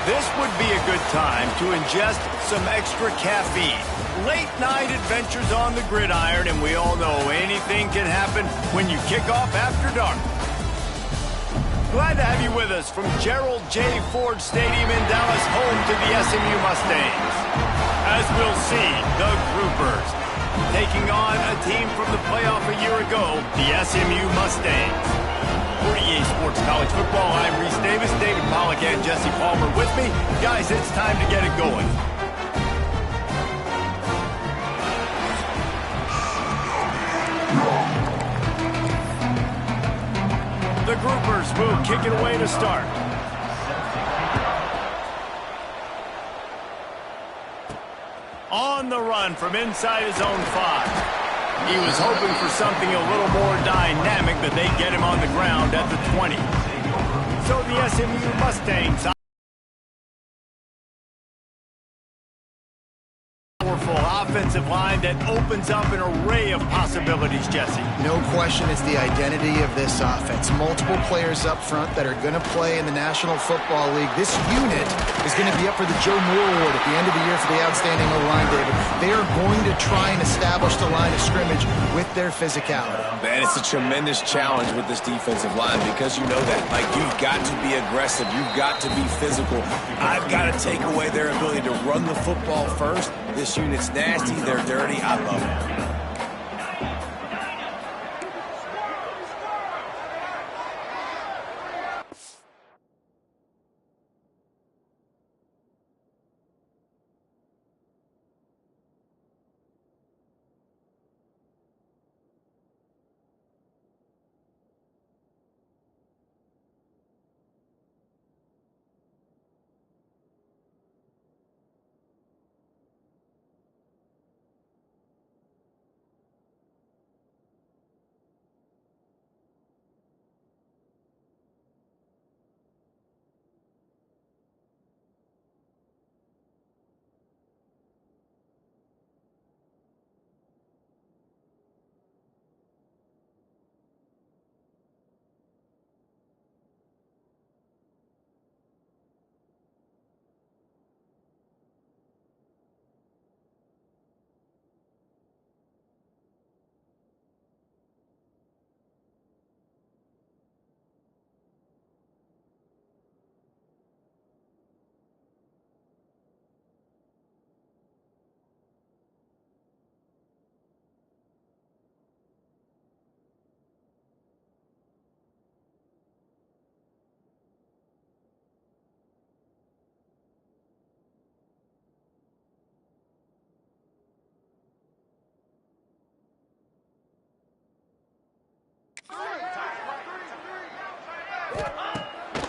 This would be a good time to ingest some extra caffeine. Late night adventures on the gridiron, and we all know anything can happen when you kick off after dark. Glad to have you with us from Gerald J. Ford Stadium in Dallas, home to the SMU Mustangs. As we'll see, the Groupers taking on a team from the playoff a year ago, the SMU Mustangs. For EA Sports College Football, I'm Reese Davis, David Pollack, and Jesse Palmer with me. Guys, it's time to get it going. The Groupers will kick it away to start. On the run from inside his own 5. He was hoping for something a little more dynamic, but they get him on the ground at the 20. So the SMU Mustangs, powerful offensive line that opens up an array of possibilities, Jesse. No question it's the identity of this offense. Multiple players up front that are going to play in the National Football League. This unit is going to be up for the Joe Moore Award at the end of the year for the outstanding O-line, David. They are going to try and establish the line of scrimmage with their physicality. Man, it's a tremendous challenge with this defensive line because you know that. Like, you've got to be aggressive. You've got to be physical. I've got to take away their ability to run the football first. This unit's nasty. They're dirty. I love it.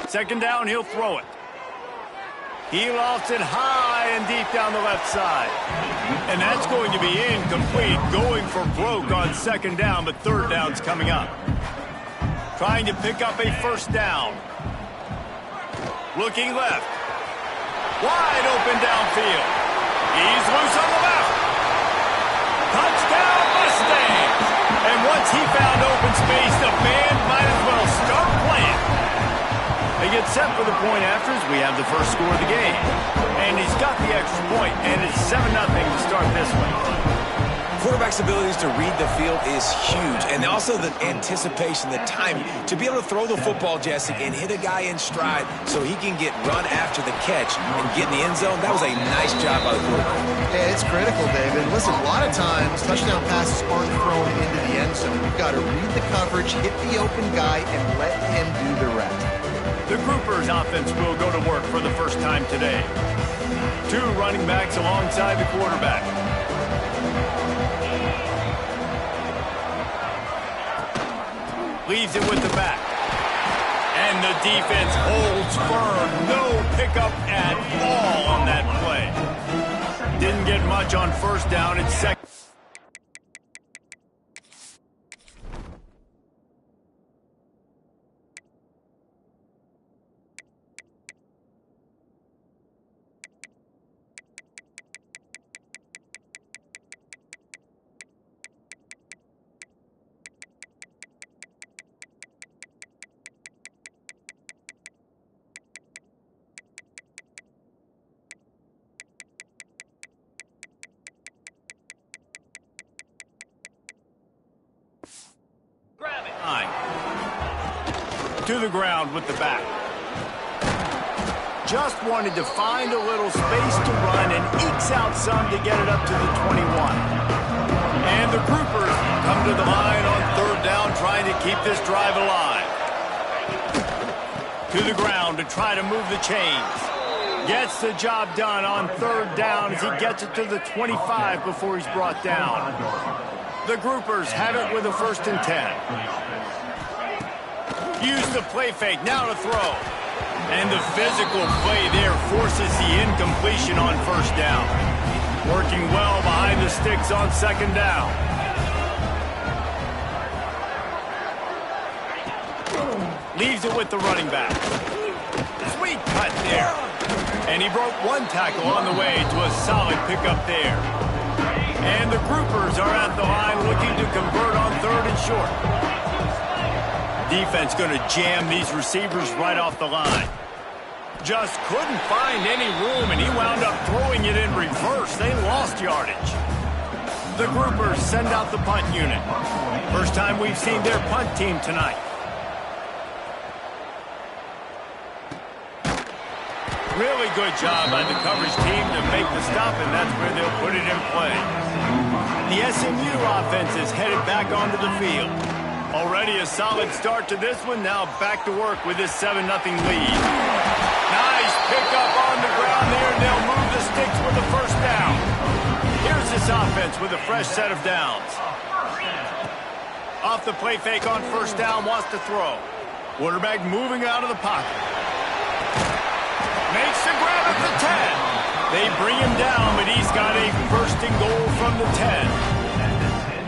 Second down, he'll throw it. He lofts it high and deep down the left side. And that's going to be incomplete, going for broke on second down, but third down's coming up. Trying to pick up a first down. Looking left. Wide open downfield. He's loose on the left. Touchdown Mustangs! And once he found open space, the band might as well start playing. They get set for the point after as we have the first score of the game. And he's got the extra point, and it's 7-0 to start this one. Quarterback's abilities to read the field is huge, and also the anticipation, the timing. To be able to throw the football, Jesse, and hit a guy in stride so he can get run after the catch and get in the end zone, that was a nice job by the quarterback. Yeah, it's critical, David. Listen, a lot of times, touchdown passes aren't thrown into the end zone. You've got to read the coverage, hit the open guy, and let him do the rest. The Groupers offense will go to work for the first time today. 2 running backs alongside the quarterback. Leaves it with the back. And the defense holds firm. No pickup at all on that play. Didn't get much on first down. It's second. To the ground with the back. Just wanted to find a little space to run and ekes out some to get it up to the 21. And the groupers come to the line on third down, trying to keep this drive alive. To the ground to try to move the chains. Gets the job done on third down as he gets it to the 25 before he's brought down. The groupers have it with a 1st and 10. Use the play fake, now to throw. And the physical play there forces the incompletion on 1st down. Working well behind the sticks on 2nd down. Leaves it with the running back. Sweet cut there. And he broke one tackle on the way to a solid pickup there. And the groupers are at the line looking to convert on 3rd and short. Defense going to jam these receivers right off the line. Just couldn't find any room, and he wound up throwing it in reverse. They lost yardage. The groupers send out the punt unit. First time we've seen their punt team tonight. Really good job by the coverage team to make the stop, and that's where they'll put it in play. The SMU offense is headed back onto the field. Already a solid start to this one. Now back to work with this 7-0 lead. Nice pickup on the ground there, and they'll move the sticks with the 1st down. Here's this offense with a fresh set of downs. Off the play fake on 1st down, wants to throw. Quarterback moving out of the pocket. Makes the grab at the 10. They bring him down, but he's got a 1st and goal from the 10.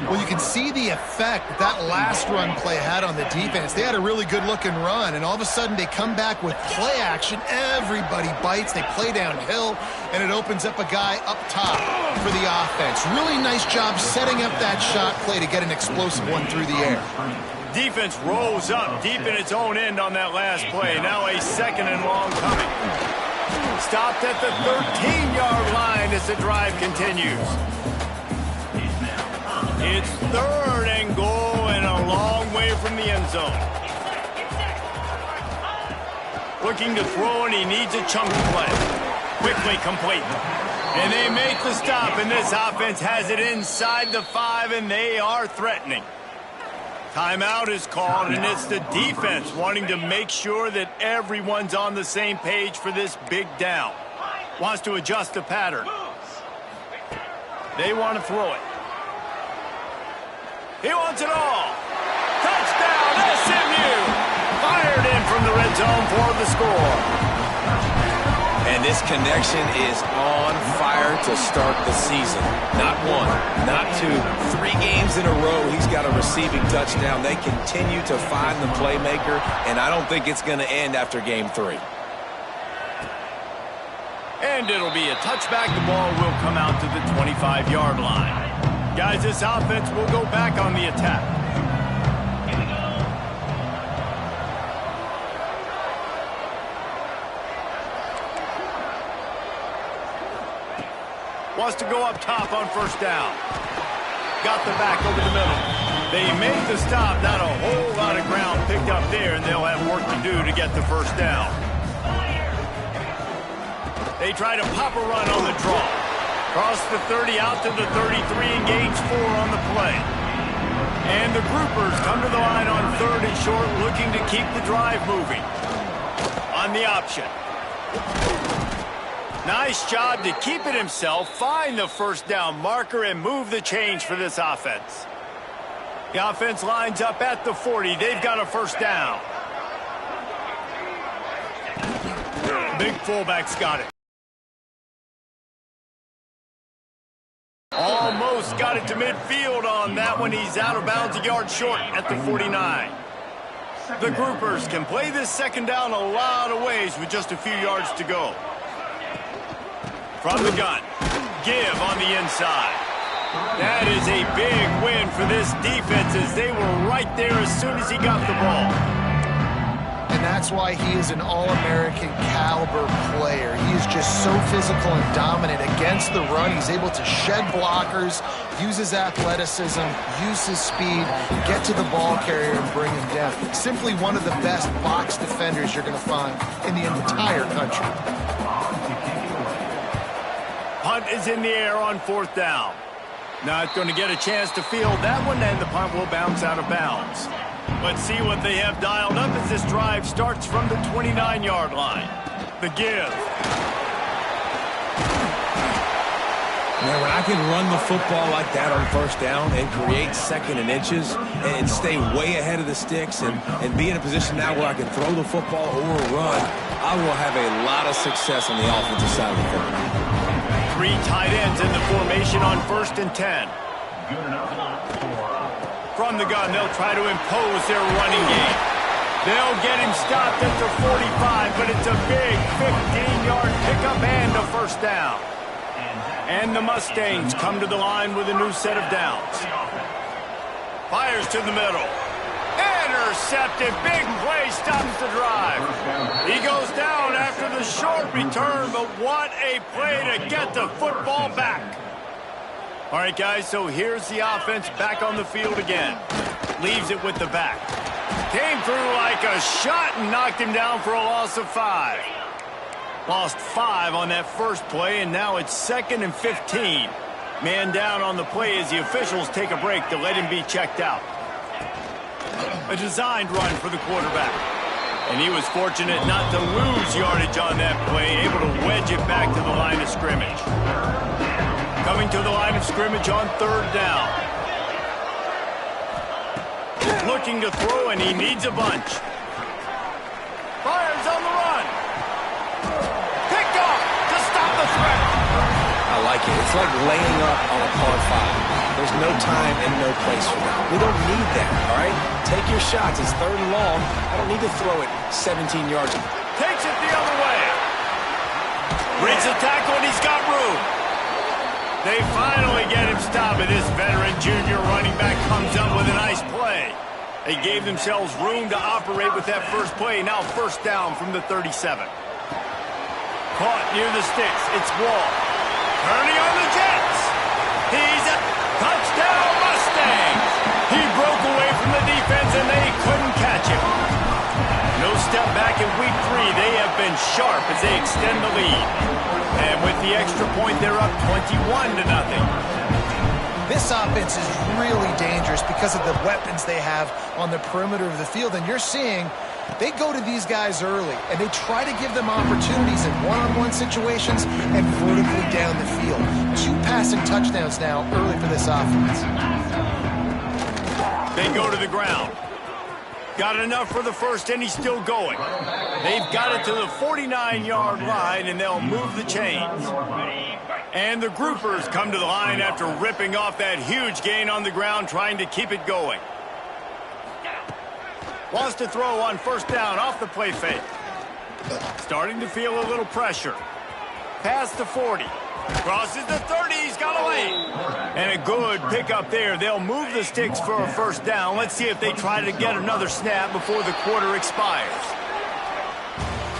Well, you can see the effect that last run play had on the defense. They had a really good-looking run, and all of a sudden they come back with play action. Everybody bites. They play downhill, and it opens up a guy up top for the offense. Really nice job setting up that shot play to get an explosive one through the air. Defense rolls up deep in its own end on that last play. Now a 2nd and long coming. Stopped at the 13-yard line as the drive continues. It's 3rd and goal and a long way from the end zone. Looking to throw, and he needs a chunk play. Quickly complete. And they make the stop, and this offense has it inside the 5, and they are threatening. Timeout is called, and it's the defense wanting to make sure that everyone's on the same page for this big down. Wants to adjust the pattern. They want to throw it. He wants it all. Touchdown, SMU! Fired in from the red zone for the score. And this connection is on fire to start the season. Not 1, not 2, 3 games in a row he's got a receiving touchdown. They continue to find the playmaker, and I don't think it's going to end after game 3. And it'll be a touchback. The ball will come out to the 25-yard line. Guys, this offense will go back on the attack. Here we go. Wants to go up top on 1st down. Got the back over the middle. They make the stop. Not a whole lot of ground picked up there, and they'll have work to do to get the 1st down. They try to pop a run on the draw. Cross the 30 out to the 33 and gains 4 on the play. And the groupers come to the line on 3rd and short, looking to keep the drive moving. On the option. Nice job to keep it himself, find the 1st down marker, and move the chains for this offense. The offense lines up at the 40. They've got a 1st down. Big fullback's got it. Almost got it to midfield on that one. He's out of bounds a yard short at the 49. The groupers can play this 2nd down a lot of ways with just a few yards to go. From the gun, give on the inside. That is a big win for this defense as they were right there as soon as he got the ball. And and that's why he is an All-American caliber player. He is just so physical and dominant against the run. He's able to shed blockers, use his athleticism, use his speed, get to the ball carrier and bring him down. Simply one of the best box defenders you're going to find in the entire country. Punt is in the air on 4th down. Not going to get a chance to field that one, and the punt will bounce out of bounds. Let's see what they have dialed up as this drive starts from the 29-yard line. The give. Man, when I can run the football like that on 1st down and create 2nd and inches and stay way ahead of the sticks and be in a position now where I can throw the football or run, I will have a lot of success on the offensive side of the football. 3 tight ends in the formation on 1st and 10. From the gun, they'll try to impose their running game. They'll get him stopped at the 45, but it's a big 15-yard pickup and a 1st down. And the Mustangs come to the line with a new set of downs. Fires to the middle. Intercepted. Big play stops the drive. He goes down after the short return, but what a play to get the football back. All right, guys, so here's the offense back on the field again. Leaves it with the back. Came through like a shot and knocked him down for a loss of 5. Lost 5 on that first play, and now it's 2nd and 15. Man down on the play as the officials take a break to let him be checked out. A designed run for the quarterback. And he was fortunate not to lose yardage on that play, able to wedge it back to the line of scrimmage. Coming to the line of scrimmage on 3rd down. Looking to throw, and he needs a bunch. Fires on the run. Picked off to stop the threat. I like it. It's like laying up on a par 5. There's no time and no place for that. We don't need that, all right? Take your shots. It's 3rd and long. I don't need to throw it 17 yards. Takes it the other way. Breaks the tackle, and he's got room. They finally get him stopped, and this veteran junior running back comes up with a nice play. They gave themselves room to operate with that first play. Now 1st down from the 37. Caught near the sticks. It's Wall. Turning on the Jets. He's a touchdown Mustangs. He broke away from the defense, and they couldn't catch him. No step back in week 3. They have been sharp as they extend the lead. And with the extra point, they're up 21-0. This offense is really dangerous because of the weapons they have on the perimeter of the field. And you're seeing they go to these guys early, and they try to give them opportunities in one-on-one situations and vertically down the field. 2 passing touchdowns now early for this offense. They go to the ground. Got enough for the first, and he's still going. They've got it to the 49-yard line, and they'll move the chains. And the groupers come to the line after ripping off that huge gain on the ground, trying to keep it going. Wants to throw on 1st down off the play fake. Starting to feel a little pressure. Past the 40. Crosses the 30. He's got a lane. And a good pickup there. They'll move the sticks for a 1st down. Let's see if they try to get another snap before the quarter expires.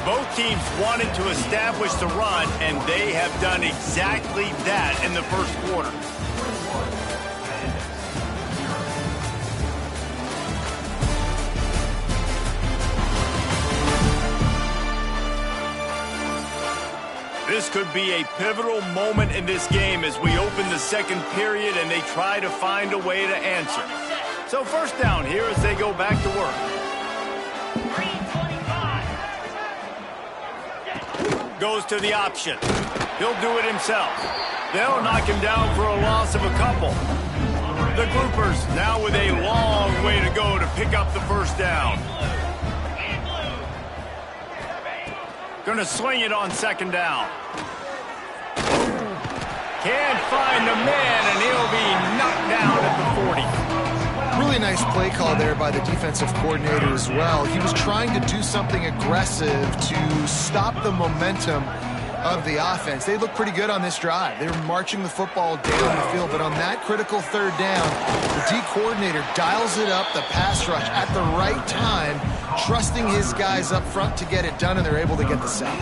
Both teams wanted to establish the run, and they have done exactly that in the 1st quarter. This could be a pivotal moment in this game as we open the 2nd period and they try to find a way to answer. So 1st down here as they go back to work. Goes to the option. He'll do it himself. They'll knock him down for a loss of a couple. The groupers now with a long way to go to pick up the 1st down. Gonna swing it on 2nd down. Can't find the man, and he'll be knocked down at the 40. Really nice play call there by the defensive coordinator as well. He was trying to do something aggressive to stop the momentum of the offense. They look pretty good on this drive. They were marching the football down the field, but on that critical 3rd down, the D coordinator dials it up, the pass rush, at the right time trusting his guys up front to get it done, and they're able to get the sack.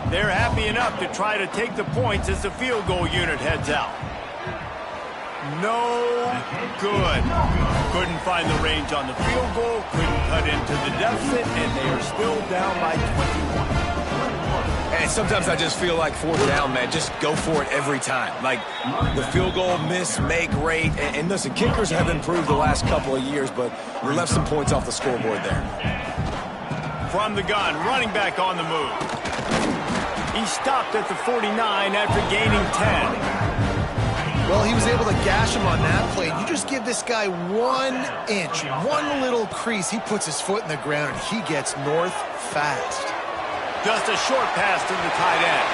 They're happy enough to try to take the points as the field goal unit heads out. No good. Couldn't find the range on the field goal, couldn't cut into the deficit, and they are still down by 21. And sometimes I just feel like fourth down, man, just go for it every time. Like the field goal miss, make rate. And listen, kickers have improved the last couple of years, but we left some points off the scoreboard there. From the gun, running back on the move. He stopped at the 49 after gaining 10. Well, he was able to gash him on that play. You just give this guy 1 inch, one little crease. He puts his foot in the ground, and he gets north fast. Just a short pass to the tight end.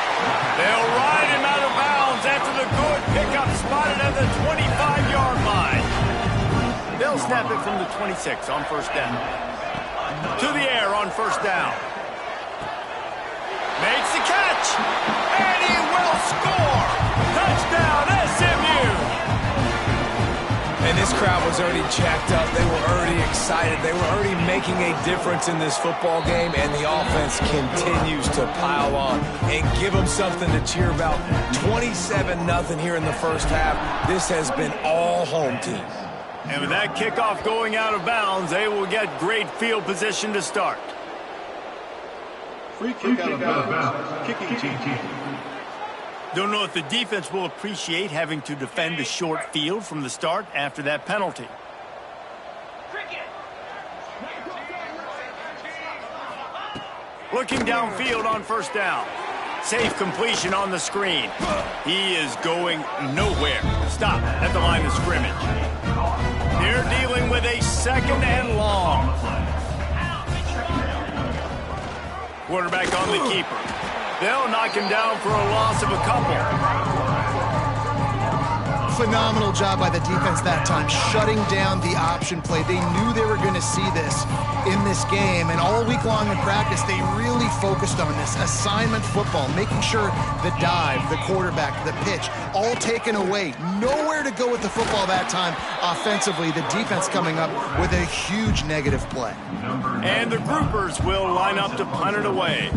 They'll ride him out of bounds after the good pickup spotted at the 25-yard line. They'll snap it from the 26 on first down. To the air on first down. Makes the catch, and he will score. Touchdown, SMU. And this crowd was already jacked up. They were already excited. They were already making a difference in this football game, and the offense continues to pile on and give them something to cheer about. 27-0 here in the first half. This has been all home team. And with that kickoff going out of bounds, they will get great field position to start. Free kick out of bounds. Kicking team. Don't know if the defense will appreciate having to defend a short field from the start after that penalty. Looking downfield on first down. Safe completion on the screen. He is going nowhere. Stop at the line of scrimmage. They're dealing with a second and long. Quarterback on the keeper. They'll knock him down for a loss of a couple. Phenomenal job by the defense that time, shutting down the option play. They knew they were going to see this in this game, and all week long in practice, they really focused on this assignment football, making sure the dive, the quarterback, the pitch, all taken away. Nowhere to go with the football that time offensively. The defense coming up with a huge negative play. And the groupers will line up to punt it away.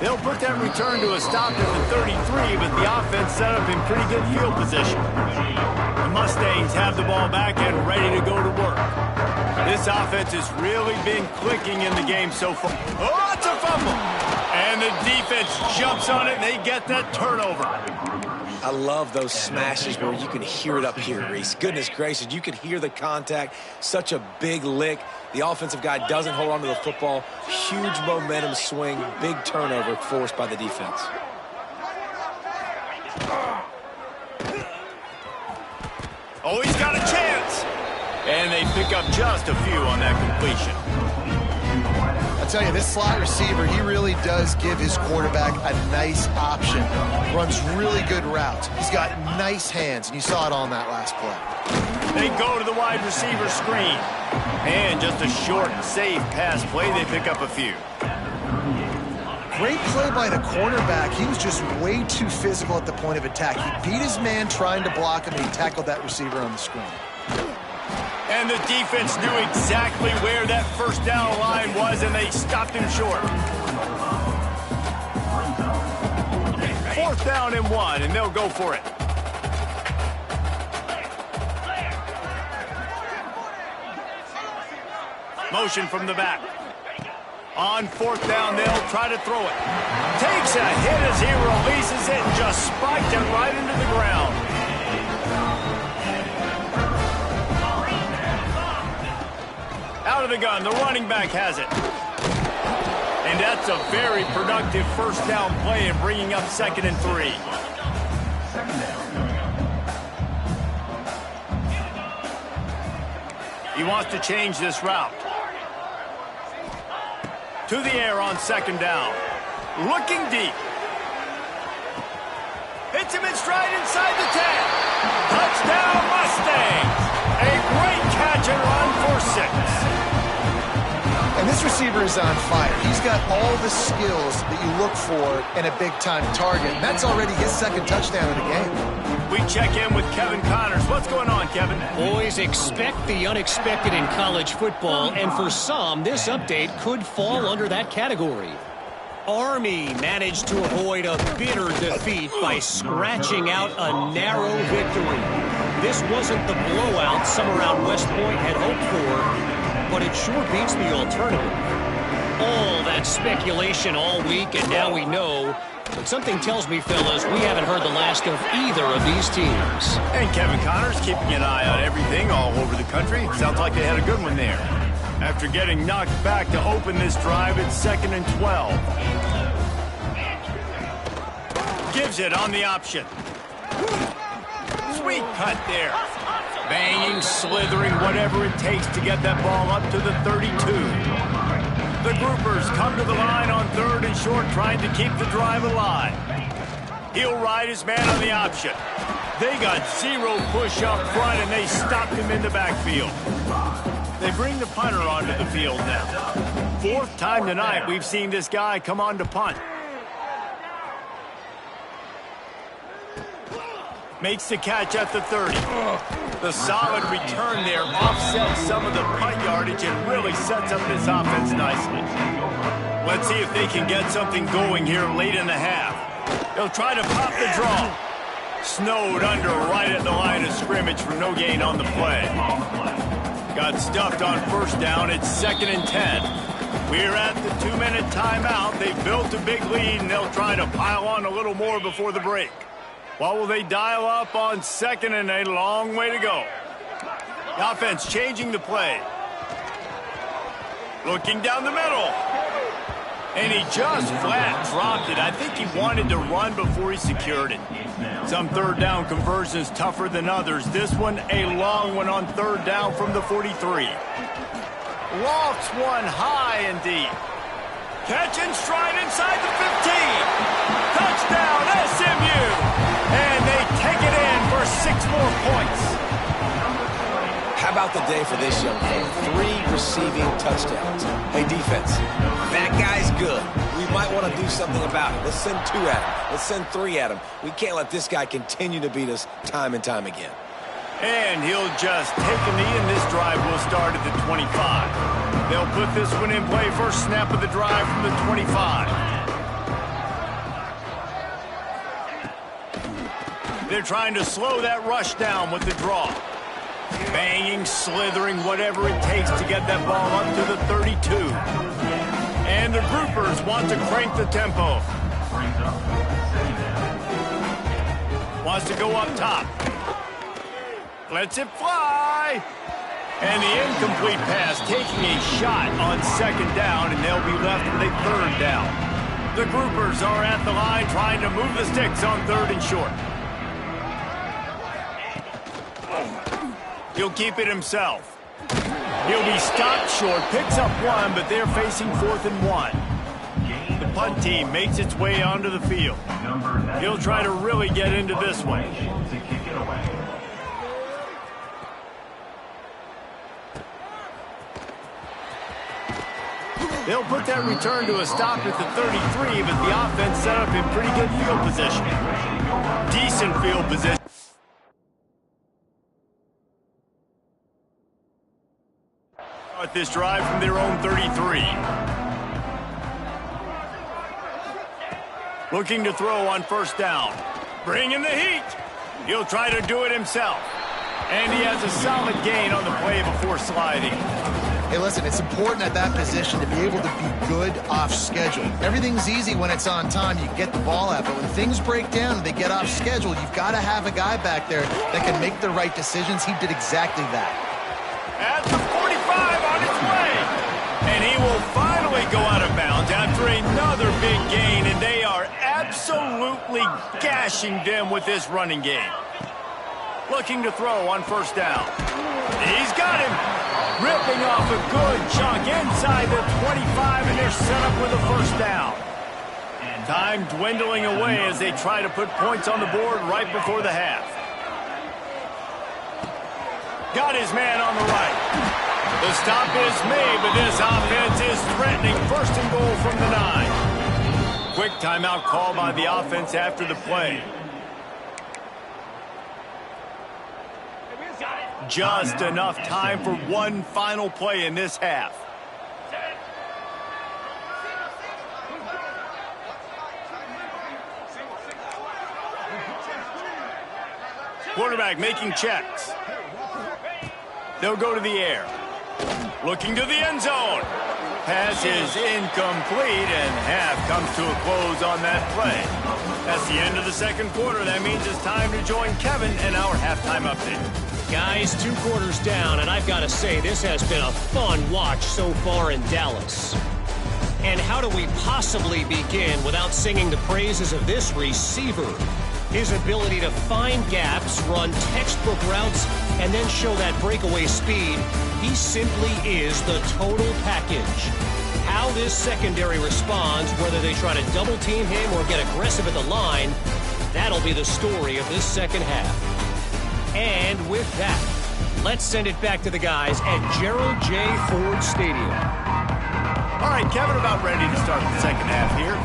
They'll put that return to a stop at the 33, but the offense set up in pretty good field position. The Mustangs have the ball back and ready to go to work. This offense has really been clicking in the game so far. Oh, it's a fumble! And the defense jumps on it, and they get that turnover. I love those smashes where you can hear it up here, Reese. Goodness gracious, you can hear the contact. Such a big lick. The offensive guy doesn't hold on to the football. Huge momentum swing. Big turnover forced by the defense. Oh, he's got a chance. And they pick up just a few on that completion. I'll tell you, this slot receiver, he really does give his quarterback a nice option. Runs really good routes. He's got nice hands, and you saw it on that last play. They go to the wide receiver screen. And just a short, safe pass play, they pick up a few. Great play by the cornerback. He was just way too physical at the point of attack. He beat his man trying to block him, and he tackled that receiver on the screen. And the defense knew exactly where that first down line was, and they stopped him short. Fourth down and 1, and they'll go for it. Motion from the back. On fourth down, they'll try to throw it. Takes a hit as he releases it and just spiked it right into the ground. Out of the gun, the running back has it. And that's a very productive first down play and bringing up 2nd and 3. He wants to change this route. To the air on 2nd down. Looking deep. Hits him in stride inside the 10. Touchdown Mustangs. A great catch and run for 6. And And this receiver is on fire. He's got all the skills that you look for in a big-time target. And that's already his second touchdown of the game. We check in with Kevin Connors. What's going on, Kevin? Boys, expect the unexpected in college football, and for some, this update could fall under that category. Army managed to avoid a bitter defeat by scratching out a narrow victory. This wasn't the blowout some around West Point had hoped for, but it sure beats the alternative. All that speculation all week, and now we know. But something tells me, fellas, we haven't heard the last of either of these teams. And Kevin Connors keeping an eye on everything all over the country. Sounds like they had a good one there. After getting knocked back to open this drive, it's 2nd and 12. Gives it on the option. Sweet cut there. Banging, slithering, whatever it takes to get that ball up to the 32. The groupers come to the line on 3rd and short, trying to keep the drive alive. He'll ride his man on the option. They got 0 push up front, and they stopped him in the backfield. They bring the punter onto the field now. 4th time tonight we've seen this guy come on to punt. Makes the catch at the 30. The solid return there offsets some of the punt yardage and really sets up this offense nicely. Let's see if they can get something going here late in the half. They'll try to pop the draw. Snowed under right at the line of scrimmage for no gain on the play. Got stuffed on 1st down. It's 2nd and 10. We're at the 2-minute timeout. They've built a big lead, and they'll try to pile on a little more before the break. What will they dial up on 2nd and a long way to go? The offense changing the play. Looking down the middle. And he just flat dropped it. I think he wanted to run before he secured it. Some 3rd down conversions tougher than others. This one a long one on 3rd down from the 43. Lofts one high and deep. Catch and stride inside the 15. Touchdown SMU. And they take it in for 6 more points. How about the day for this young fella? 3 receiving touchdowns. Hey, defense, that guy's good. We might want to do something about it. Let's send 2 at him. Let's send 3 at him. We can't let this guy continue to beat us time and time again. And he'll just take a knee, and this drive will start at the 25. They'll put this one in play. First snap of the drive from the 25. They're trying to slow that rush down with the draw. Banging, slithering, whatever it takes to get that ball up to the 32. And the groupers want to crank the tempo. Wants to go up top. Lets it fly. And the incomplete pass taking a shot on 2nd down, and they'll be left with a 3rd down. The groupers are at the line trying to move the sticks on 3rd and short. He'll keep it himself. He'll be stopped short, picks up 1, but they're facing 4th and 1. The punt team makes its way onto the field. He'll try to really get into this one. They'll put that return to a stop at the 33, but the offense set up in pretty good field position. Decent field position. This drive from their own 33. Looking to throw on 1st down. Bringing the heat. He'll try to do it himself. And he has a solid gain on the play before sliding. Hey, listen, it's important at that position to be able to be good off schedule. Everything's easy when it's on time. You get the ball out. But when things break down and they get off schedule, you've got to have a guy back there that can make the right decisions. He did exactly that. At the 45 on its way. And he will finally go out of bounds after another big gain, and they are absolutely gashing them with this running game. Looking to throw on 1st down. He's got him. Ripping off a good chunk inside the 25, and they're set up with a 1st down. Time dwindling away as they try to put points on the board right before the half. Got his man on the right. The stop is made, but this offense is threatening. First and goal from the 9. Quick timeout call by the offense after the play. Just enough time for one final play in this half. Quarterback making checks. They'll go to the air. Looking to the end zone. Pass is incomplete, and half comes to a close on that play. That's the end of the second quarter. That means it's time to join Kevin in our halftime update. Guys, 2 quarters down, and I've got to say, this has been a fun watch so far in Dallas. And how do we possibly begin without singing the praises of this receiver? His ability to find gaps, run textbook routes, and then show that breakaway speed. He simply is the total package. How this secondary responds, whether they try to double team him or get aggressive at the line, that'll be the story of this second half. And with that, let's send it back to the guys at Gerald J. Ford Stadium. All right, Kevin, about ready to start the second half here.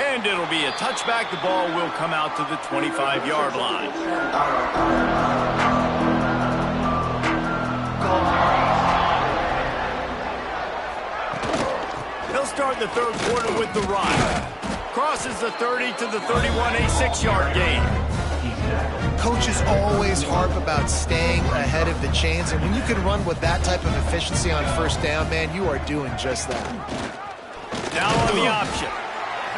And it'll be a touchback. The ball will come out to the 25-yard line. They'll start the third quarter with the run. Crosses the 30 to the 31, a 6-yard gain. Coaches always harp about staying ahead of the chains, and when you can run with that type of efficiency on first down, man, you are doing just that. Now on the option.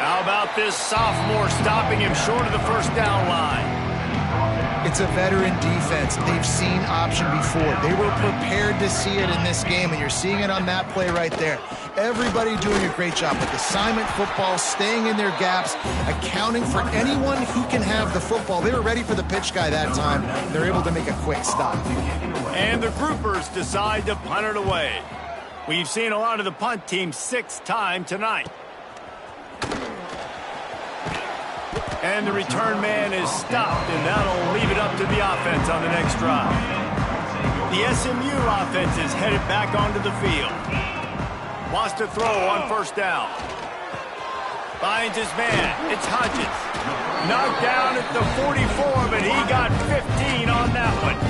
How about this sophomore stopping him short of the first down line? It's a veteran defense. They've seen option before. They were prepared to see it in this game, and you're seeing it on that play right there. Everybody doing a great job with assignment football, staying in their gaps, accounting for anyone who can have the football. They were ready for the pitch guy that time. They're able to make a quick stop. And the groupers decide to punt it away. We've seen a lot of the punt team 6 times tonight. And the return man is stopped, and that'll leave it up to the offense on the next drive. The SMU offense is headed back onto the field. Wants to throw on first down. Finds his man. It's Hodges. Knocked down at the 44, but he got 15 on that one.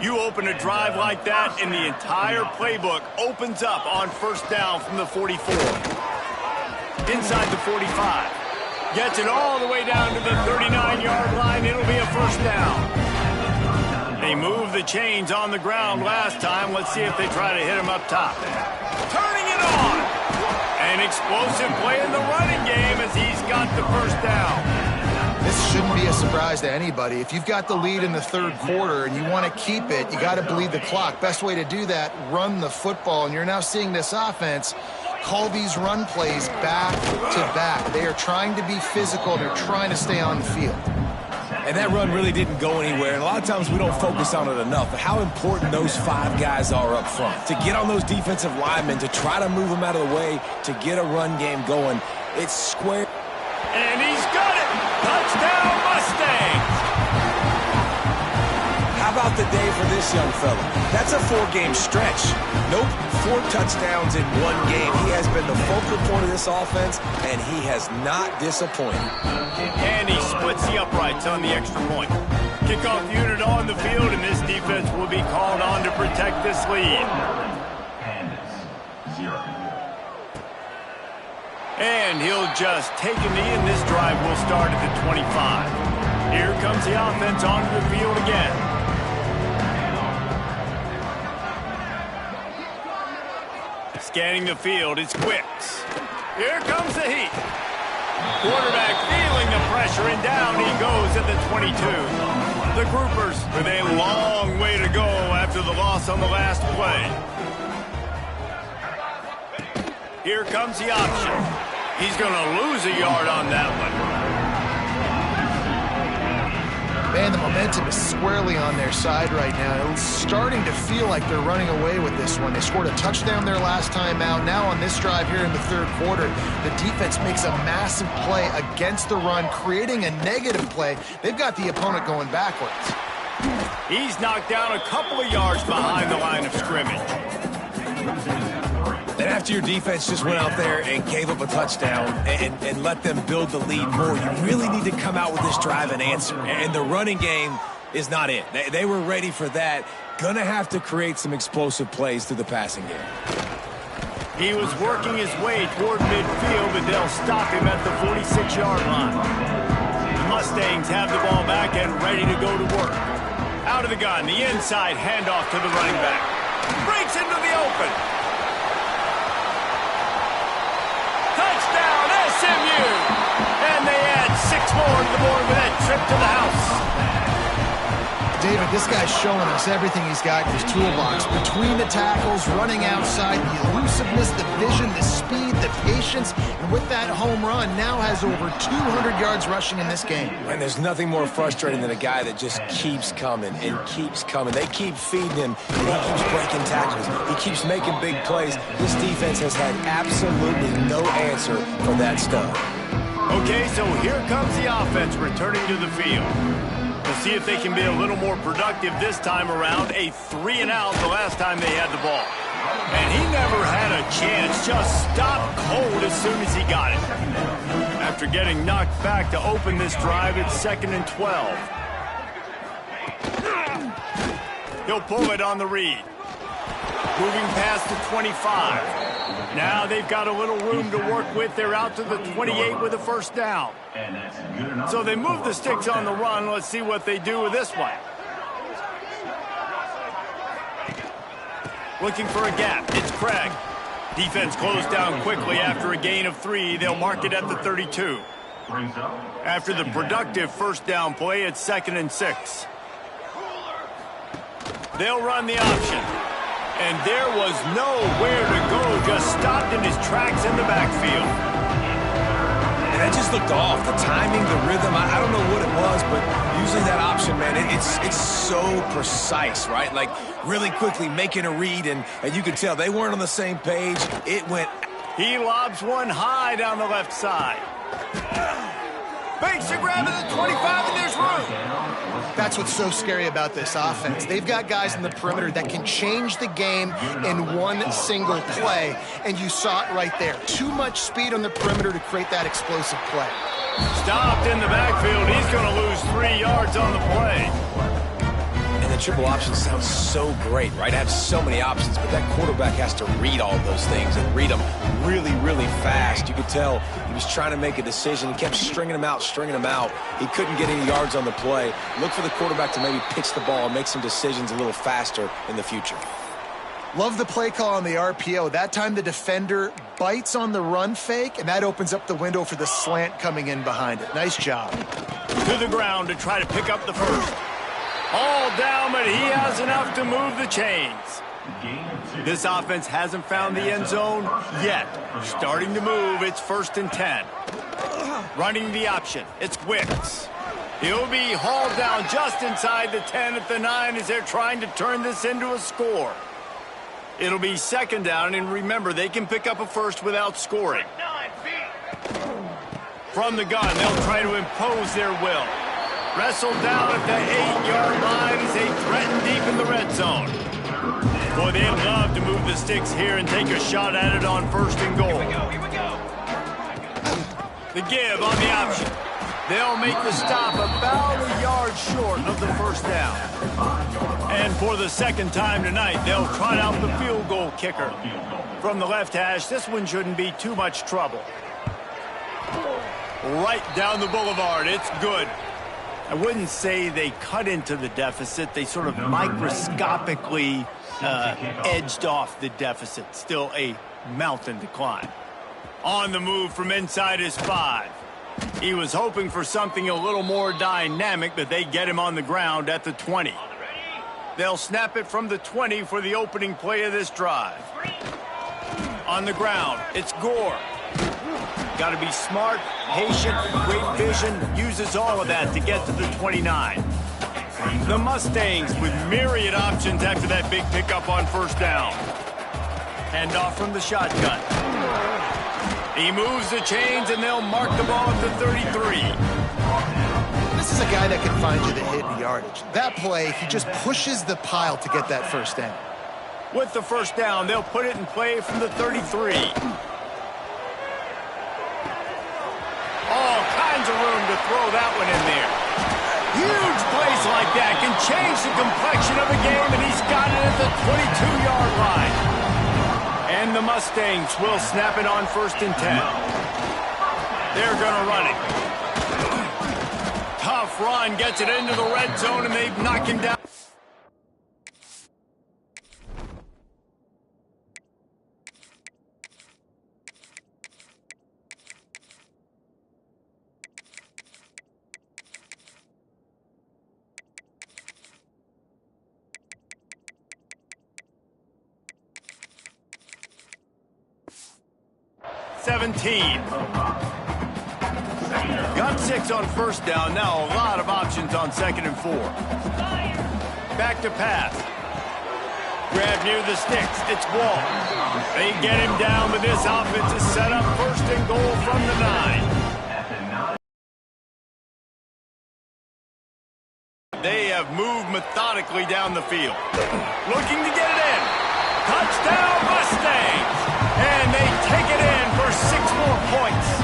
You open a drive like that, and the entire playbook opens up on first down from the 44. Inside the 45. Gets it all the way down to the 39-yard line. It'll be a first down. They moved the chains on the ground last time. Let's see if they try to hit him up top. Turning it on. An explosive play in the running game as he's got the first down. This shouldn't be a surprise to anybody. If you've got the lead in the third quarter and you want to keep it, you got to bleed the clock. Best way to do that, run the football. And you're now seeing this offense call these run plays back to back. They are trying to be physical. They're trying to stay on the field. And that run really didn't go anywhere. And a lot of times we don't focus on it enough. But how important those 5 guys are up front. To get on those defensive linemen, to try to move them out of the way, to get a run game going. It's square. And he's got it. Touchdown Mustangs. How about the day for this young fella? That's a 4-game stretch. Nope, 4 touchdowns in 1 game. He has been the focal point of this offense, and he has not disappointed. And he splits the uprights on the extra point. Kickoff unit on the field, and this defense will be called on to protect this lead. And he'll just take a knee, and this drive will start at the 25. Here comes the offense onto the field again. Scanning the field, it's Quicks. Here comes the heat. Quarterback feeling the pressure, and down he goes at the 22. The groupers with a long way to go after the loss on the last play. Here comes the option. He's going to lose a yard on that one. Man, the momentum is squarely on their side right now. It's starting to feel like they're running away with this one. They scored a touchdown their last time out. Now on this drive here in the third quarter, the defense makes a massive play against the run, creating a negative play. They've got the opponent going backwards. He's knocked down a couple of yards behind the line of scrimmage. And after your defense just went out there and gave up a touchdown and let them build the lead more, you really need to come out with this drive and answer. And the running game is not it. They were ready for that. Gonna have to create some explosive plays through the passing game. He was working his way toward midfield, but they'll stop him at the 46-yard line. The Mustangs have the ball back and ready to go to work. Out of the gun, the inside handoff to the running back. Breaks into the open. Touchdown, SMU! And they add 6 more to the board with that trip to the house. David, this guy's showing us everything he's got in his toolbox. Between the tackles, running outside, the elusiveness, the vision, the speed, the patience, and with that home run, now has over 200 yards rushing in this game. And there's nothing more frustrating than a guy that just keeps coming and keeps coming. They keep feeding him, and he keeps breaking tackles. He keeps making big plays. This defense has had absolutely no answer for that stuff. Okay, so here comes the offense returning to the field. We'll see if they can be a little more productive this time around. A 3-and-out the last time they had the ball. And he never had a chance. Just stopped cold as soon as he got it. After getting knocked back to open this drive, it's 2nd and 12. He'll pull it on the read. Moving past the 25. Now they've got a little room to work with. They're out to the 28 with a first down. So they move the sticks on the run. Let's see what they do with this one. Looking for a gap. It's Craig. Defense closed down quickly after a gain of 3. They'll mark it at the 32. After the productive first down play, it's 2nd and 6. They'll run the option. And there was nowhere to go, just stopped in his tracks in the backfield. And that just looked off. The timing, the rhythm, I don't know what it was, but using that option, man, it's so precise, right? Like, really quickly making a read, and you could tell they weren't on the same page. It went... He lobs one high down the left side. Makes a grab at the 25, and there's room. That's what's so scary about this offense. They've got guys in the perimeter that can change the game in one single play, and you saw it right there. Too much speed on the perimeter to create that explosive play. Stopped in the backfield. He's going to lose 3 yards on the play. And the triple option sounds so great, right? I have so many options, but that quarterback has to read all of those things and read them really, really fast. You could tell he was trying to make a decision. He kept stringing them out, stringing them out. He couldn't get any yards on the play. Look for the quarterback to maybe pitch the ball and make some decisions a little faster in the future. Love the play call on the RPO. That time the defender bites on the run fake, and that opens up the window for the slant coming in behind it. Nice job. To the ground to try to pick up the first. All down, but he has enough to move the chains. This offense hasn't found the end zone yet. Starting to move, it's 1st and 10. Running the option, it's Wicks. He'll be hauled down just inside the 10 at the 9 as they're trying to turn this into a score. It'll be 2nd down, and remember, they can pick up a first without scoring. From the gun, they'll try to impose their will. Wrestled down at the 8-yard line as they threaten deep in the red zone. Boy, they'd love to move the sticks here and take a shot at it on 1st and goal. Here we go. The give on the option. They'll make the stop about a yard short of the first down. And for the 2nd time tonight, they'll trot out the field goal kicker. From the left hash, this one shouldn't be too much trouble. Right down the boulevard, it's good. I wouldn't say they cut into the deficit. They sort of microscopically edged off the deficit. Still a mountain to climb. On the move from inside his 5. He was hoping for something a little more dynamic, but they get him on the ground at the 20. They'll snap it from the 20 for the opening play of this drive. On the ground, it's Gore. Got to be smart, patient, great vision, uses all of that to get to the 29. The Mustangs with myriad options after that big pickup on first down. Hand off from the shotgun. He moves the chains, and they'll mark the ball at the 33. This is a guy that can find you the hidden yardage. That play, he just pushes the pile to get that first down. With the first down, they'll put it in play from the 33. All kinds of room to throw that one in there. Huge plays like that can change the complexion of a game, and he's got it at the 22-yard line. And the Mustangs will snap it on 1st and 10. They're going to run it. Tough run, gets it into the red zone, and they've knocked him down. Got 6 on first down. Now a lot of options on 2nd and 4. Back to pass. Grab near the sticks. It's Wall. They get him down, but this offense is set up 1st and goal from the 9. They have moved methodically down the field. Looking to get it in. Touchdown Mustangs! And they take it in for 6 more points.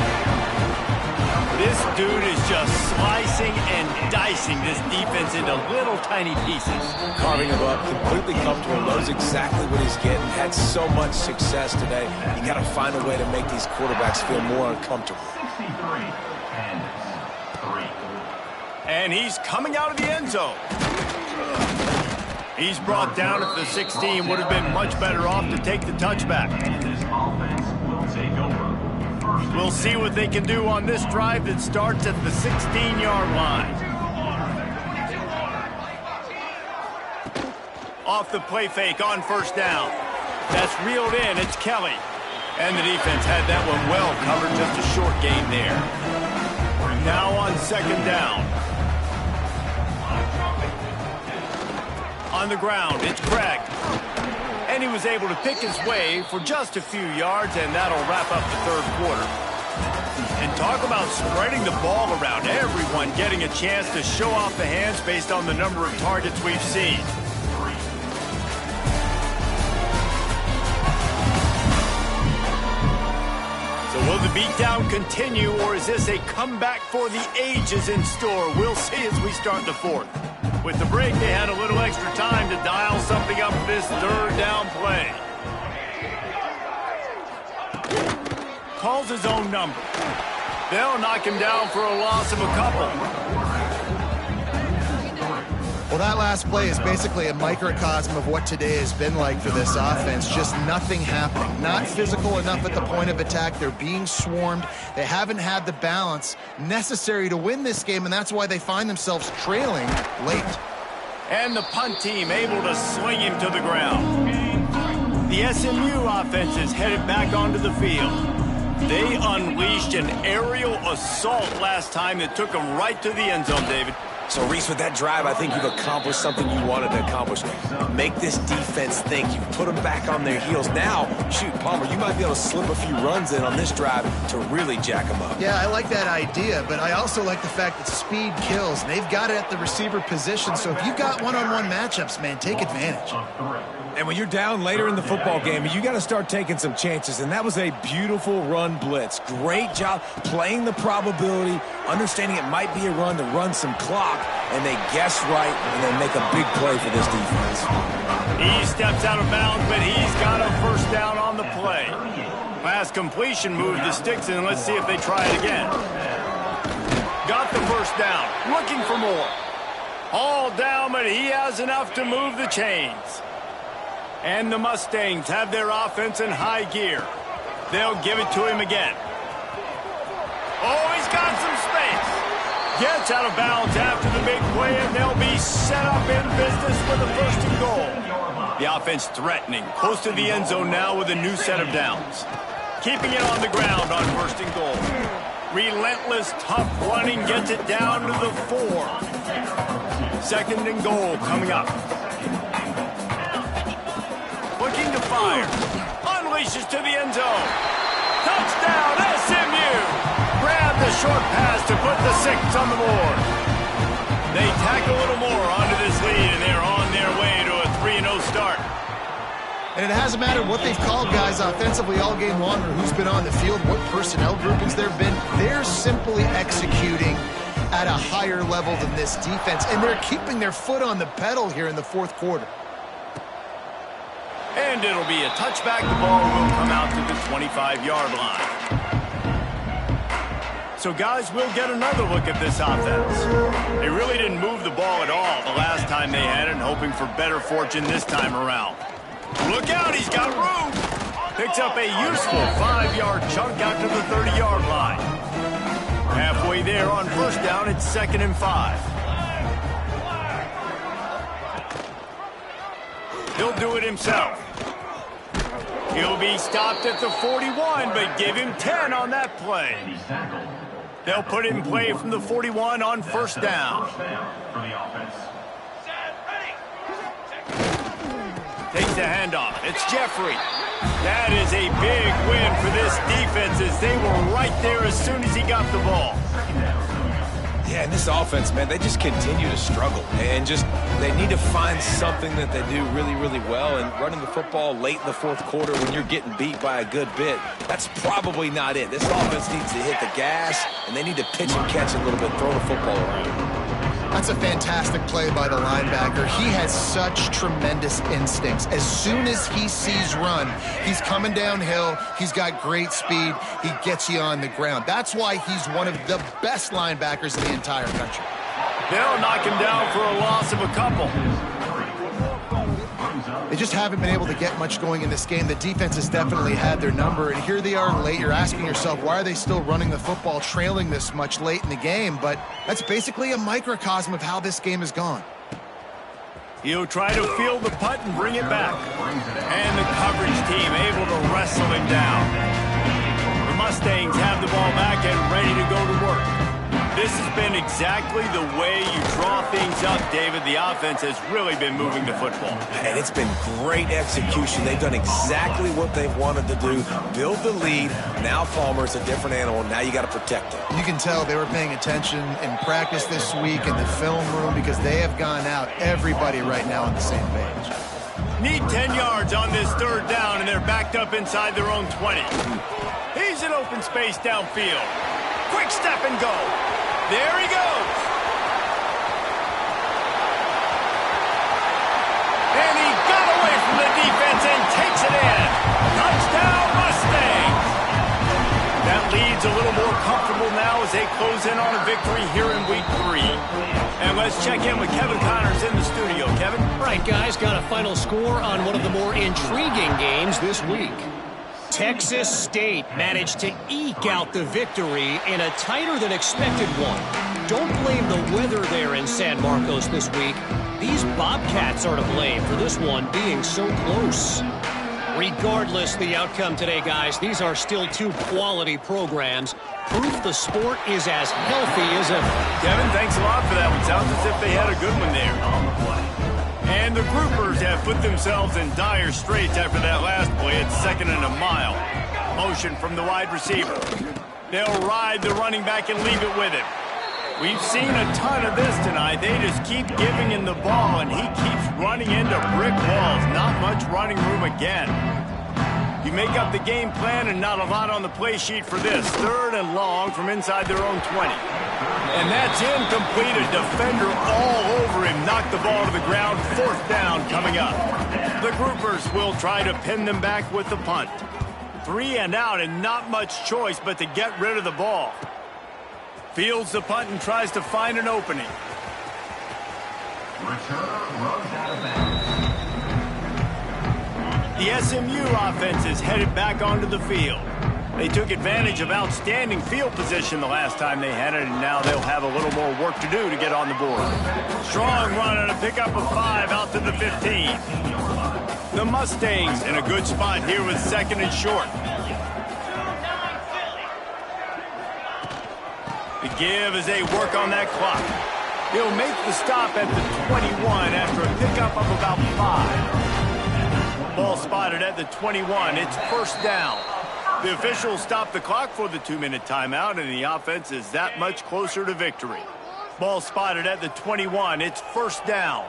This dude is just slicing and dicing this defense into little tiny pieces. Carving him up, completely comfortable, knows exactly what he's getting. Had so much success today. You got to find a way to make these quarterbacks feel more uncomfortable. 63-3. And he's coming out of the end zone. He's brought down at the 16. Would have been much better off to take the touchback. And this offense will take over. We'll see what they can do on this drive that starts at the 16-yard line. Off the play fake on first down. That's reeled in. It's Kelly. And the defense had that one well covered. Just a short gain there. Now on 2nd down. On the ground, it's Craig. And he was able to pick his way for just a few yards, and that'll wrap up the 3rd quarter. And talk about spreading the ball around. Everyone getting a chance to show off the hands based on the number of targets we've seen. So will the beatdown continue, or is this a comeback for the ages in store? We'll see as we start the 4th. With the break, they had a little extra time to dial something up for this 3rd down play. Calls his own number. They'll knock him down for a loss of a couple. Well, that last play is basically a microcosm of what today has been like for this offense. Just nothing happening. Not physical enough at the point of attack. They're being swarmed. They haven't had the balance necessary to win this game, and that's why they find themselves trailing late. And the punt team able to sling him to the ground. The SMU offense is headed back onto the field. They unleashed an aerial assault last time that took them right to the end zone, David. So, Reese, with that drive, I think you've accomplished something you wanted to accomplish. Make this defense think. You've put them back on their heels. Now, shoot, Palmer, you might be able to slip a few runs in on this drive to really jack them up. Yeah, I like that idea, but I also like the fact that speed kills, and they've got it at the receiver position. So if you've got one-on-one matchups, man, take advantage. And when you're down later in the football game, you got to start taking some chances. And that was a beautiful run blitz. Great job playing the probability, understanding it might be a run to run some clock, and they guess right, and they make a big play for this defense. He steps out of bounds, but he's got a 1st down on the play. Pass completion moved the sticks, and let's see if they try it again. Got the 1st down, looking for more. All down, but he has enough to move the chains. And the Mustangs have their offense in high gear. They'll give it to him again. Oh, he's got some space. Gets out of bounds after the big play, and they'll be set up in business with a 1st and goal. The offense threatening, close to the end zone now with a new set of downs. Keeping it on the ground on 1st and goal. Relentless, tough running gets it down to the 4. Second and goal coming up. Looking to fire. Unleashes to the end zone. Touchdown, SMU! Grab the short pass to put the 6 on the board. They tack a little more onto this lead, and they're on their way to a 3-0 start. And it hasn't mattered what they've called guys offensively all game long or who's been on the field, what personnel groupings there have been. They're simply executing at a higher level than this defense, and they're keeping their foot on the pedal here in the fourth quarter. And it'll be a touchback. The ball will come out to the 25-yard line. So, guys, we'll get another look at this offense. They really didn't move the ball at all the last time they had it, and hoping for better fortune this time around. Look out, he's got room. Picks up a useful 5-yard chunk out to the 30-yard line. Halfway there on first down, it's 2nd and 5. He'll do it himself. He'll be stopped at the 41, but give him 10 on that play. They'll put it in play from the 41 on first down. Takes the handoff. It's Jeffrey. That is a big win for this defense as they were right there as soon as he got the ball. Yeah, and this offense, man, they just continue to struggle. And they need to find something that they do really, really well. And running the football late in the fourth quarter when you're getting beat by a good bit, that's probably not it. This offense needs to hit the gas, and they need to pitch and catch a little bit, throw the football around. That's a fantastic play by the linebacker. He has such tremendous instincts. As soon as he sees run, he's coming downhill. He's got great speed. He gets you on the ground. That's why he's one of the best linebackers in the entire country. They'll knock him down for a loss of a couple. They just haven't been able to get much going in this game. The defense has definitely had their number, and here they are late. You're asking yourself, why are they still running the football, trailing this much late in the game? But that's basically a microcosm of how this game has gone. He'll try to field the punt and bring it back. And the coverage team able to wrestle him down. The Mustangs have the ball back and ready to go to work. This has been exactly the way you draw things up, David. The offense has really been moving the football. And it's been great execution. They've done exactly what they've wanted to do. Build the lead. Now Palmer's a different animal. Now you got to protect him. You can tell they were paying attention in practice this week in the film room because they have gone out, everybody right now on the same page. Need 10 yards on this third down, and they're backed up inside their own 20. He's in open space downfield. Quick step and go. There he goes. And he got away from the defense and takes it in. Touchdown, Mustangs. That lead's a little more comfortable now as they close in on a victory here in week 3. And let's check in with Kevin Connors in the studio. Kevin? Right, guys, got a final score on one of the more intriguing games this week. Texas State managed to eke out the victory in a tighter-than-expected one. Don't blame the weather there in San Marcos this week. These Bobcats are to blame for this one being so close. Regardless the outcome today, guys, these are still two quality programs. Proof the sport is as healthy as ever. Kevin, thanks a lot for that one. Sounds as if they had a good one there. And the Groupers have put themselves in dire straits after that last play. It's 2nd and a mile. Motion from the wide receiver. They'll ride the running back and leave it with him. We've seen a ton of this tonight. They just keep giving him the ball, and he keeps running into brick walls. Not much running room again. You make up the game plan and not a lot on the play sheet for this. 3rd and long from inside their own 20. And that's incomplete. A defender all over him. Knocked the ball to the ground. 4th down coming up. The Groupers will try to pin them back with the punt. 3 and out and not much choice but to get rid of the ball. Fields the punt and tries to find an opening. The SMU offense is headed back onto the field. They took advantage of outstanding field position the last time they had it, and now they'll have a little more work to do to get on the board. Strong run and a pickup of 5 out to the 15. The Mustangs in a good spot here with 2nd and short. The give as they work on that clock. He'll make the stop at the 21 after a pickup of about 5. Ball spotted at the 21. It's first down. The officials stop the clock for the 2-minute timeout, and the offense is that much closer to victory. Ball spotted at the 21. It's first down.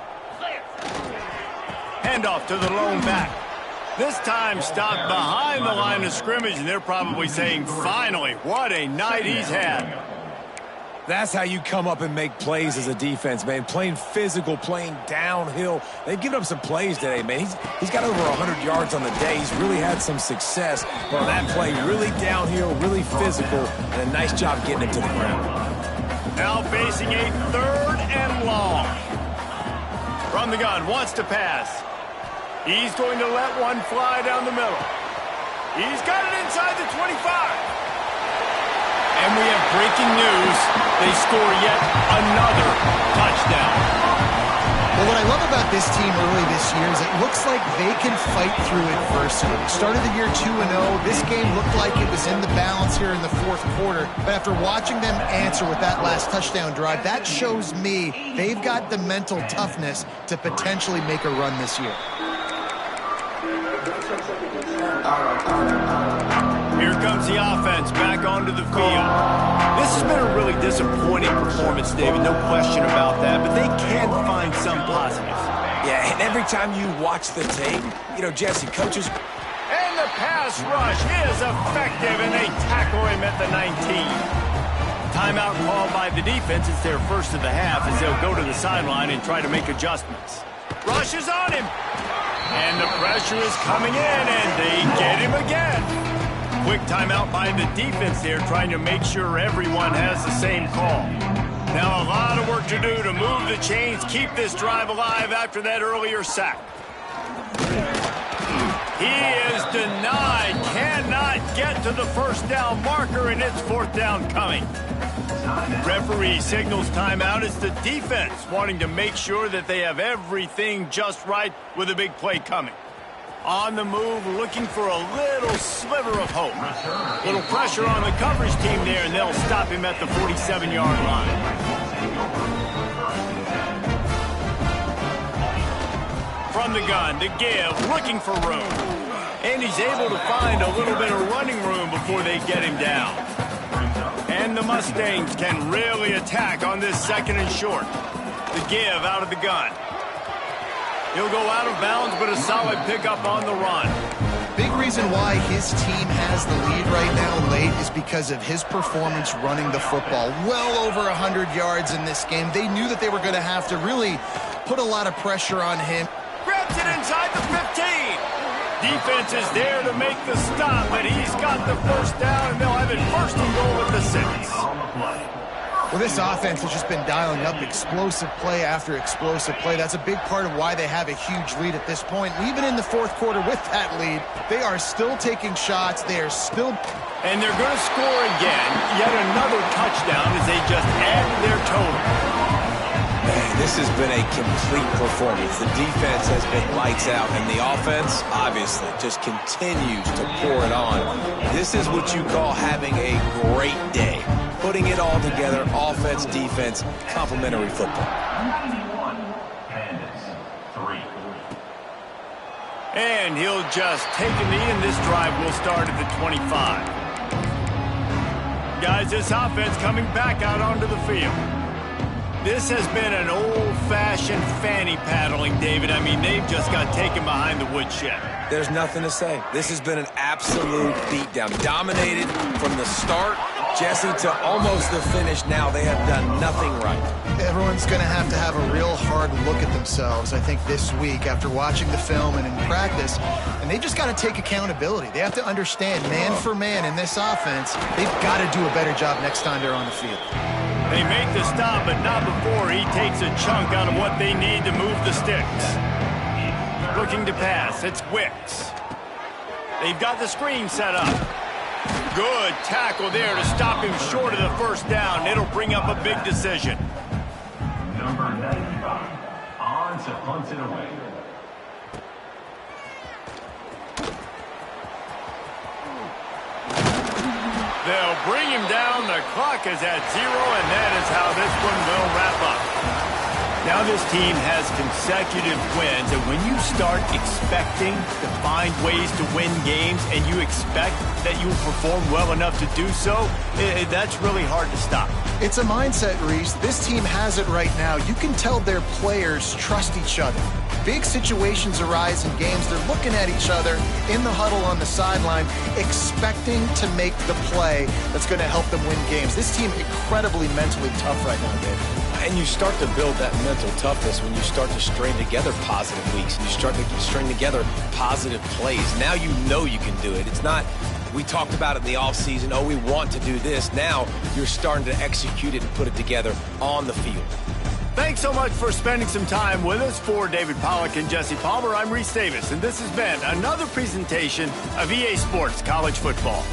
Handoff to the lone back. This time stopped behind the line of scrimmage, and they're probably saying, finally, what a night he's had. That's how you come up and make plays as a defense, man. Playing physical, playing downhill. They've given up some plays today, man. He's got over 100 yards on the day. He's really had some success. But on that play, really downhill, really physical, and a nice job getting it to the ground. Now facing a 3rd and long. From the gun, wants to pass. He's going to let one fly down the middle. He's got it inside the 25. And we have breaking news. They score yet another touchdown. Well, what I love about this team early this year is it looks like they can fight through adversity. Started the year 2-0. This game looked like it was in the balance here in the 4th quarter. But after watching them answer with that last touchdown drive, that shows me they've got the mental toughness to potentially make a run this year. Here comes the offense back onto the field. This has been a really disappointing performance, David, no question about that, but they can find some positives. Yeah, and every time you watch the tape, you know, Jesse, coaches... And the pass rush is effective, and they tackle him at the 19. Timeout called by the defense. It's their first of the half as they'll go to the sideline and try to make adjustments. Rush is on him. And the pressure is coming in, and they get him again. Quick timeout by the defense there, trying to make sure everyone has the same call. Now a lot of work to do to move the chains, keep this drive alive after that earlier sack. He is denied, cannot get to the first down marker, and it's 4th down coming. Referee signals timeout. It's the defense wanting to make sure that they have everything just right with a big play coming. On the move, looking for a little sliver of hope. Little pressure on the coverage team there, and they'll stop him at the 47-yard line. From the gun, to give, looking for room. And he's able to find a little bit of running room before they get him down. And the Mustangs can really attack on this 2nd and short. The give out of the gun. He'll go out of bounds, but a solid pickup on the run. Big reason why his team has the lead right now late is because of his performance running the football. Well over 100 yards in this game. They knew that they were going to have to really put a lot of pressure on him. Grabs it inside the 15. Defense is there to make the stop, but he's got the first down, and they'll have it 1st and goal at the 6. Well, this offense has just been dialing up explosive play after explosive play. That's a big part of why they have a huge lead at this point. Even in the 4th quarter with that lead, they are still taking shots. They are still... And they're going to score again. Yet another touchdown as they just add their total. Man, this has been a complete performance. The defense has been lights out, and the offense, obviously, just continues to pour it on. This is what you call having a great day. Putting it all together, offense, defense, complementary football. 91, Pandas, 3. And he'll just take a knee, and this drive will start at the 25. Guys, this offense coming back out onto the field. This has been an old-fashioned fanny paddling, David. I mean, they've just got taken behind the woodshed. There's nothing to say. This has been an absolute beatdown. Dominated from the start, Jesse, to almost the finish now. They have done nothing right. Everyone's going to have a real hard look at themselves, I think, this week after watching the film and in practice. And they just got to take accountability. They have to understand, man for man in this offense, they've got to do a better job next time they're on the field. They make the stop, but not before he takes a chunk out of what they need to move the sticks. Looking to pass, it's Wicks. They've got the screen set up. Good tackle there to stop him short of the first down. It'll bring up a big decision. Number 95, on to punt it away. They'll bring him down. The the clock is at 0, and that is how this one will wrap up. Now this team has consecutive wins, and when you start expecting to find ways to win games and you expect that you will perform well enough to do so, that's really hard to stop. It's a mindset, Reese. This team has it right now. You can tell their players trust each other. Big situations arise in games. They're looking at each other in the huddle on the sideline, expecting to make the play that's going to help them win games. This team incredibly mentally tough right now, Dave. And you start to build that mental toughness when you start to string together positive weeks and you start to string together positive plays. Now you know you can do it. It's not, we talked about it in the offseason, oh, we want to do this. Now you're starting to execute it and put it together on the field. Thanks so much for spending some time with us. For David Pollack and Jesse Palmer, I'm Reese Davis, and this has been another presentation of EA Sports College Football.